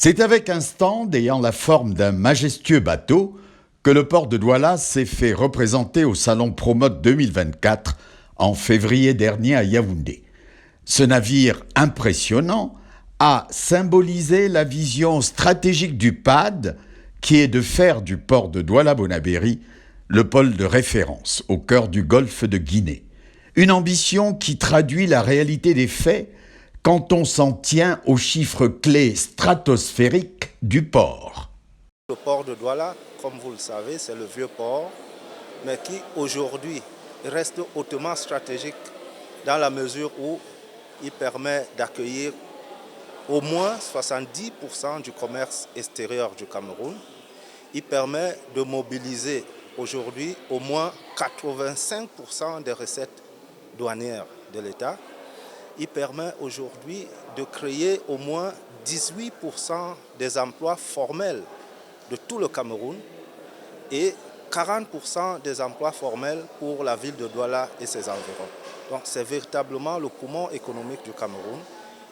C'est avec un stand ayant la forme d'un majestueux bateau que le port de Douala s'est fait représenter au Salon Promote 2024 en février dernier à Yaoundé. Ce navire impressionnant a symbolisé la vision stratégique du PAD qui est de faire du port de Douala-Bonabéry le pôle de référence au cœur du golfe de Guinée. Une ambition qui traduit la réalité des faits quand on s'en tient aux chiffres clés stratosphériques du port. Le port de Douala, comme vous le savez, c'est le vieux port, mais qui aujourd'hui reste hautement stratégique dans la mesure où il permet d'accueillir au moins 70% du commerce extérieur du Cameroun. Il permet de mobiliser aujourd'hui au moins 85% des recettes douanières de l'État. Il permet aujourd'hui de créer au moins 18% des emplois formels de tout le Cameroun et 40% des emplois formels pour la ville de Douala et ses environs. Donc c'est véritablement le poumon économique du Cameroun.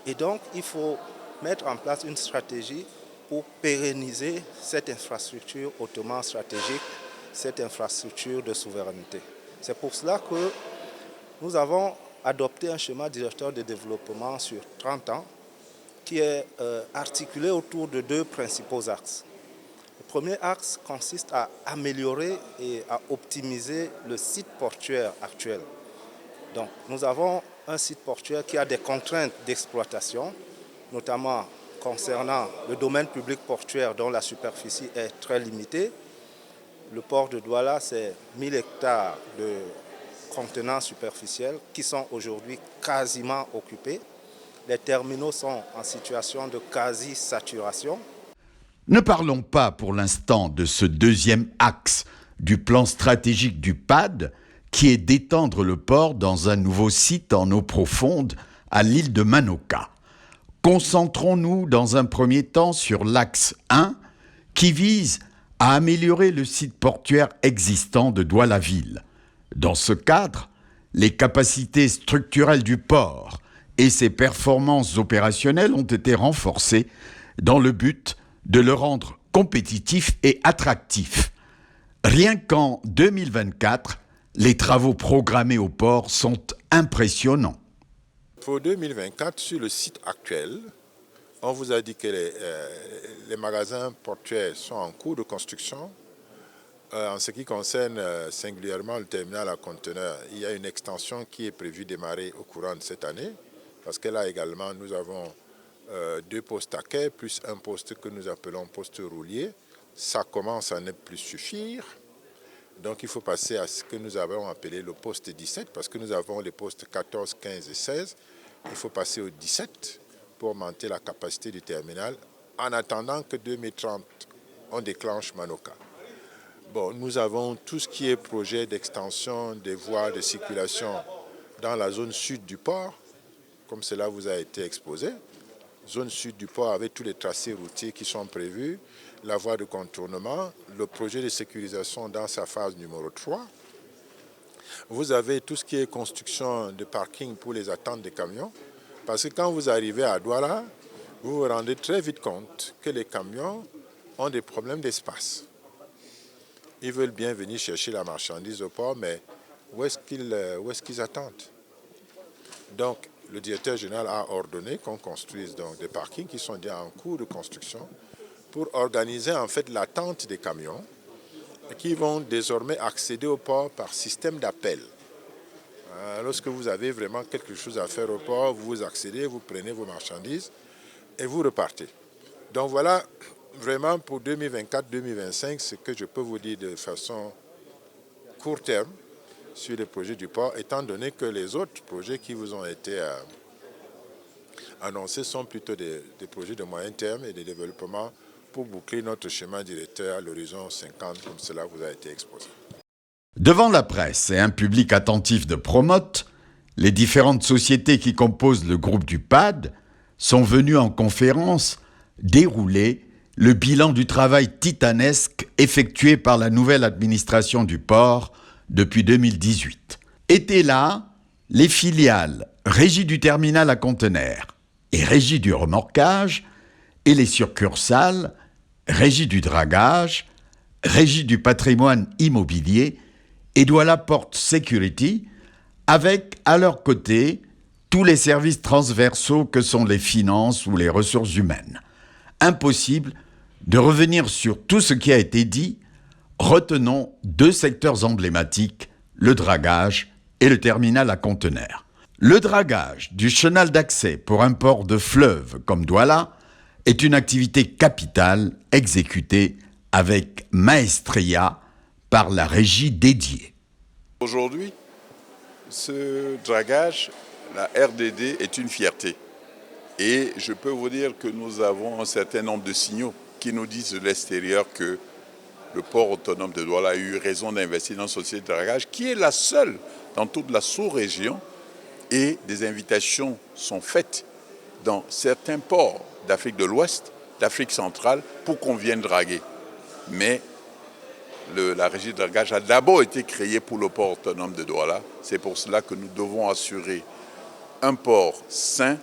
Et donc il faut mettre en place une stratégie pour pérenniser cette infrastructure hautement stratégique, cette infrastructure de souveraineté. C'est pour cela que nous avons adopté un schéma directeur de développement sur 30 ans qui est articulé autour de deux principaux axes. Le premier axe consiste à améliorer et à optimiser le site portuaire actuel. Donc, nous avons un site portuaire qui a des contraintes d'exploitation, notamment concernant le domaine public portuaire dont la superficie est très limitée. Le port de Douala, c'est 1000 hectares de contenants superficiels qui sont aujourd'hui quasiment occupés. Les terminaux sont en situation de quasi-saturation. Ne parlons pas pour l'instant de ce deuxième axe du plan stratégique du PAD qui est d'étendre le port dans un nouveau site en eau profonde à l'île de Manoka. Concentrons-nous dans un premier temps sur l'axe 1 qui vise à améliorer le site portuaire existant de Douala-Ville. Dans ce cadre, les capacités structurelles du port et ses performances opérationnelles ont été renforcées dans le but de le rendre compétitif et attractif. Rien qu'en 2024, les travaux programmés au port sont impressionnants. Pour 2024, sur le site actuel, on vous a dit que les magasins portuaires sont en cours de construction. En ce qui concerne singulièrement le terminal à conteneurs, il y a une extension qui est prévue démarrer au courant de cette année, parce que là également, nous avons 2 postes à quai, plus un poste que nous appelons poste roulier. Ça commence à ne plus suffire. Donc il faut passer à ce que nous avons appelé le poste 17, parce que nous avons les postes 14, 15 et 16. Il faut passer au 17 pour augmenter la capacité du terminal, en attendant que 2030, on déclenche Manoka. Bon, nous avons tout ce qui est projet d'extension des voies de circulation dans la zone sud du port, comme cela vous a été exposé. Zone sud du port avec tous les tracés routiers qui sont prévus, la voie de contournement, le projet de sécurisation dans sa phase numéro 3. Vous avez tout ce qui est construction de parking pour les attentes des camions, parce que quand vous arrivez à Douala, vous vous rendez très vite compte que les camions ont des problèmes d'espace. Ils veulent bien venir chercher la marchandise au port, mais où est-ce qu'ils attendent? Donc, le directeur général a ordonné qu'on construise donc des parkings qui sont déjà en cours de construction pour organiser en fait l'attente des camions et qui vont désormais accéder au port par système d'appel. Lorsque vous avez vraiment quelque chose à faire au port, vous accédez, vous prenez vos marchandises et vous repartez. Donc voilà vraiment pour 2024-2025 ce que je peux vous dire de façon court terme sur les projets du port, étant donné que les autres projets qui vous ont été annoncés sont plutôt des projets de moyen terme et de développement pour boucler notre schéma directeur à l'horizon 50, comme cela vous a été exposé. Devant la presse et un public attentif de Promote, les différentes sociétés qui composent le groupe du PAD sont venues en conférence dérouler le bilan du travail titanesque effectué par la nouvelle administration du port depuis 2018. Étaient là les filiales Régie du terminal à conteneurs et Régie du remorquage et les succursales, Régie du dragage, Régie du patrimoine immobilier et Douala Port Security, avec à leur côté tous les services transversaux que sont les finances ou les ressources humaines. Impossible de revenir sur tout ce qui a été dit. Retenons deux secteurs emblématiques, le dragage et le terminal à conteneurs. Le dragage du chenal d'accès pour un port de fleuve comme Douala est une activité capitale exécutée avec maestria par la régie dédiée. Aujourd'hui, ce dragage, la RDD, est une fierté. Et je peux vous dire que nous avons un certain nombre de signaux qui nous disent de l'extérieur que le port autonome de Douala a eu raison d'investir dans une société de dragage qui est la seule dans toute la sous-région, et des invitations sont faites dans certains ports d'Afrique de l'Ouest, d'Afrique centrale, pour qu'on vienne draguer. Mais la régie de dragage a d'abord été créée pour le port autonome de Douala. C'est pour cela que nous devons assurer un port sain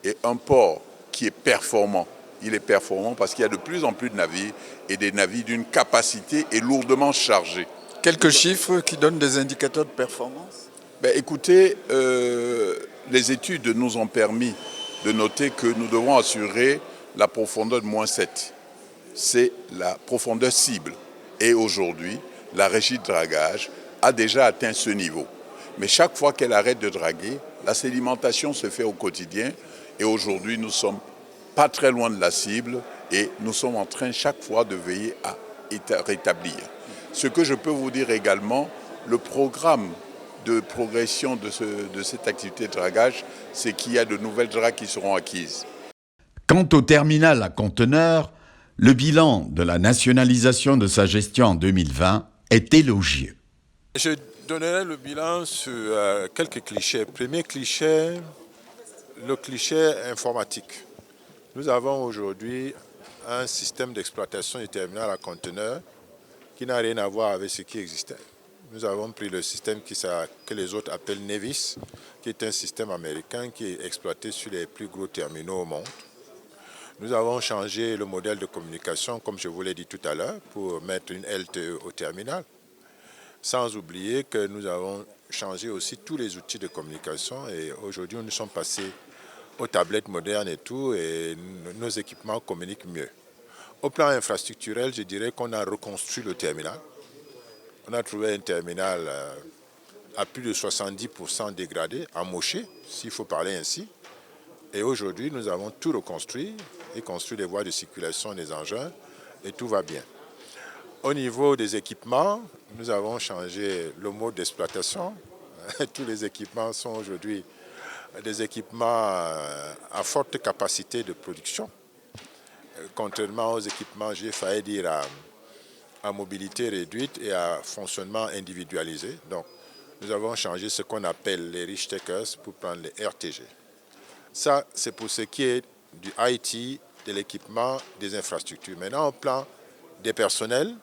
et un port qui est performant. Il est performant parce qu'il y a de plus en plus de navires et des navires d'une capacité et lourdement chargés. Quelques chiffres qui donnent des indicateurs de performance? Écoutez, les études nous ont permis de noter que nous devons assurer la profondeur de -7. C'est la profondeur cible. Et aujourd'hui, la régie de dragage a déjà atteint ce niveau. Mais chaque fois qu'elle arrête de draguer, la sédimentation se fait au quotidien. Et aujourd'hui, nous ne sommes pas très loin de la cible et nous sommes en train chaque fois de veiller à rétablir. Ce que je peux vous dire également, le programme de progression de cette activité de dragage, c'est qu'il y a de nouvelles dragues qui seront acquises. Quant au terminal à conteneurs, le bilan de la nationalisation de sa gestion en 2020 est élogieux. Je donnerai le bilan sur quelques clichés. Premier cliché, le cliché informatique. Nous avons aujourd'hui un système d'exploitation du terminal à conteneurs qui n'a rien à voir avec ce qui existait. Nous avons pris le système que les autres appellent Nevis, qui est un système américain qui est exploité sur les plus gros terminaux au monde. Nous avons changé le modèle de communication, comme je vous l'ai dit tout à l'heure, pour mettre une LTE au terminal. Sans oublier que nous avons changé aussi tous les outils de communication et aujourd'hui nous sommes passés aux tablettes modernes et tout, et nos équipements communiquent mieux. Au plan infrastructurel, je dirais qu'on a reconstruit le terminal. On a trouvé un terminal à plus de 70% dégradé, amoché, s'il faut parler ainsi. Et aujourd'hui, nous avons tout reconstruit et construit les voies de circulation des engins et tout va bien. Au niveau des équipements, nous avons changé le mode d'exploitation. Tous les équipements sont aujourd'hui des équipements à forte capacité de production. Contrairement aux équipements, j'ai failli dire, à mobilité réduite et à fonctionnement individualisé. Donc, nous avons changé ce qu'on appelle les Rich Takers pour prendre les RTG. Ça, c'est pour ce qui est du IT, de l'équipement, des infrastructures. Maintenant, au plan des personnels,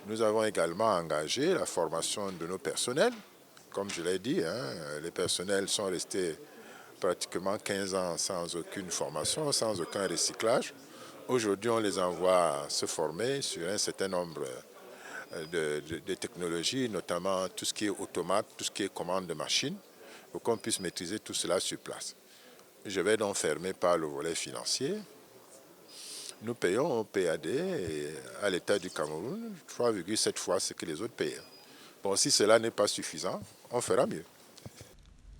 nous avons également engagé la formation de nos personnels. Comme je l'ai dit, les personnels sont restés pratiquement 15 ans sans aucune formation, sans aucun recyclage. Aujourd'hui, on les envoie se former sur un certain nombre de technologies, notamment tout ce qui est automate, tout ce qui est commande de machines, pour qu'on puisse maîtriser tout cela sur place. Je vais donc fermer par le volet financier. Nous payons au PAD et à l'État du Cameroun 3,7 fois ce que les autres payent. Bon, si cela n'est pas suffisant, on fera mieux.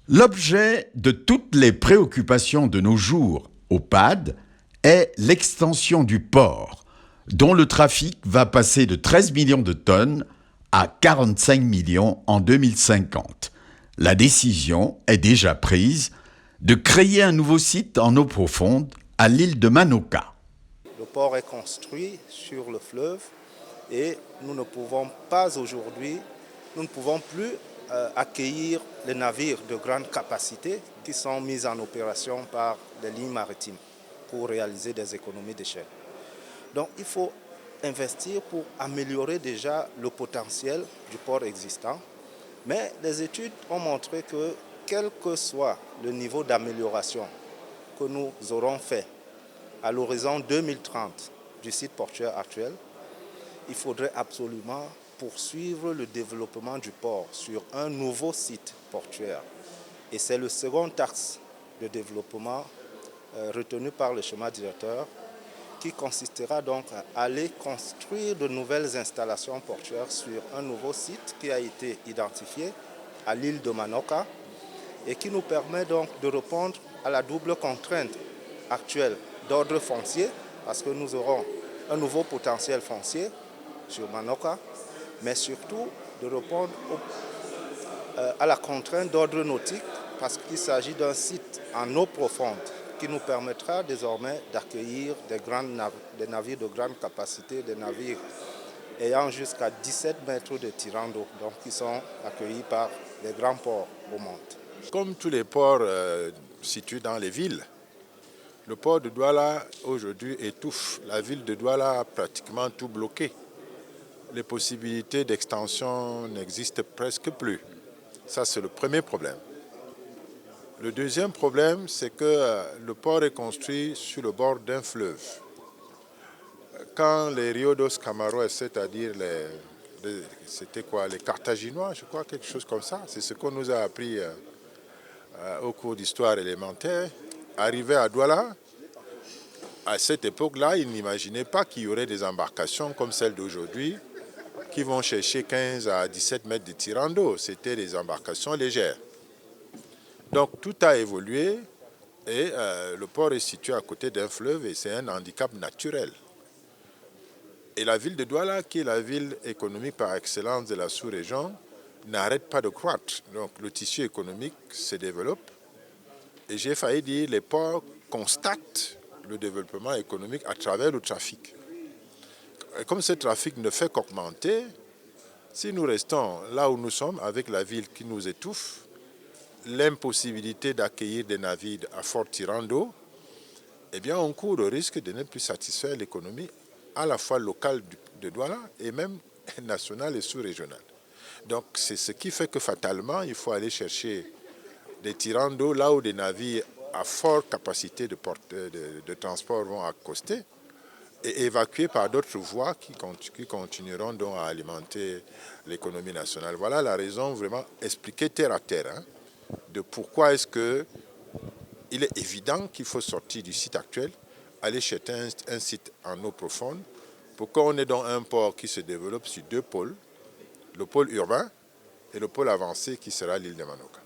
L'objet de toutes les préoccupations de nos jours au PAD est l'extension du port, dont le trafic va passer de 13 millions de tonnes à 45 millions en 2050. La décision est déjà prise de créer un nouveau site en eau profonde à l'île de Manoka. Le port est construit sur le fleuve et nous ne pouvons pas aujourd'hui, nous ne pouvons plus accueillir les navires de grande capacité qui sont mis en opération par les lignes maritimes pour réaliser des économies d'échelle. Donc il faut investir pour améliorer déjà le potentiel du port existant. Mais les études ont montré que quel que soit le niveau d'amélioration que nous aurons fait, à l'horizon 2030 du site portuaire actuel, il faudrait absolument poursuivre le développement du port sur un nouveau site portuaire. Et c'est le second axe de développement retenu par le schéma directeur qui consistera donc à aller construire de nouvelles installations portuaires sur un nouveau site qui a été identifié à l'île de Manoka et qui nous permet donc de répondre à la double contrainte actuelle d'ordre foncier, parce que nous aurons un nouveau potentiel foncier sur Manoka, mais surtout de répondre à la contrainte d'ordre nautique, parce qu'il s'agit d'un site en eau profonde qui nous permettra désormais d'accueillir des navires de grande capacité, des navires ayant jusqu'à 17 mètres de tirant d'eau, donc qui sont accueillis par les grands ports au monde. Comme tous les ports situés dans les villes, le port de Douala aujourd'hui étouffe. La ville de Douala a pratiquement tout bloqué. Les possibilités d'extension n'existent presque plus. Ça, c'est le premier problème. Le deuxième problème, c'est que le port est construit sur le bord d'un fleuve. Quand les Rio dos Camaroes, c'est-à-dire c'était quoi, les Carthaginois, je crois, quelque chose comme ça, c'est ce qu'on nous a appris au cours d'histoire élémentaire, arrivaient à Douala, à cette époque-là, ils n'imaginaient pas qu'il y aurait des embarcations comme celles d'aujourd'hui qui vont chercher 15 à 17 mètres de tirant d'eau. C'était des embarcations légères. Donc tout a évolué et le port est situé à côté d'un fleuve et c'est un handicap naturel. Et la ville de Douala, qui est la ville économique par excellence de la sous-région, n'arrête pas de croître. Donc le tissu économique se développe. Et j'ai failli dire, les ports constatent le développement économique à travers le trafic. Et comme ce trafic ne fait qu'augmenter, si nous restons là où nous sommes, avec la ville qui nous étouffe, l'impossibilité d'accueillir des navires à fort tirant d'eau, eh bien on court le risque de ne plus satisfaire l'économie à la fois locale de Douala et même nationale et sous-régionale. Donc c'est ce qui fait que fatalement, il faut aller chercher des tirants d'eau là où des navires à forte capacité de transport vont accoster et évacuer par d'autres voies qui continueront donc à alimenter l'économie nationale. Voilà la raison vraiment expliquée terre à terre de pourquoi est-ce qu'il est évident qu'il faut sortir du site actuel, aller chercher un site en eau profonde, pour qu'on ait donc un port qui se développe sur deux pôles, le pôle urbain et le pôle avancé qui sera l'île de Manoka.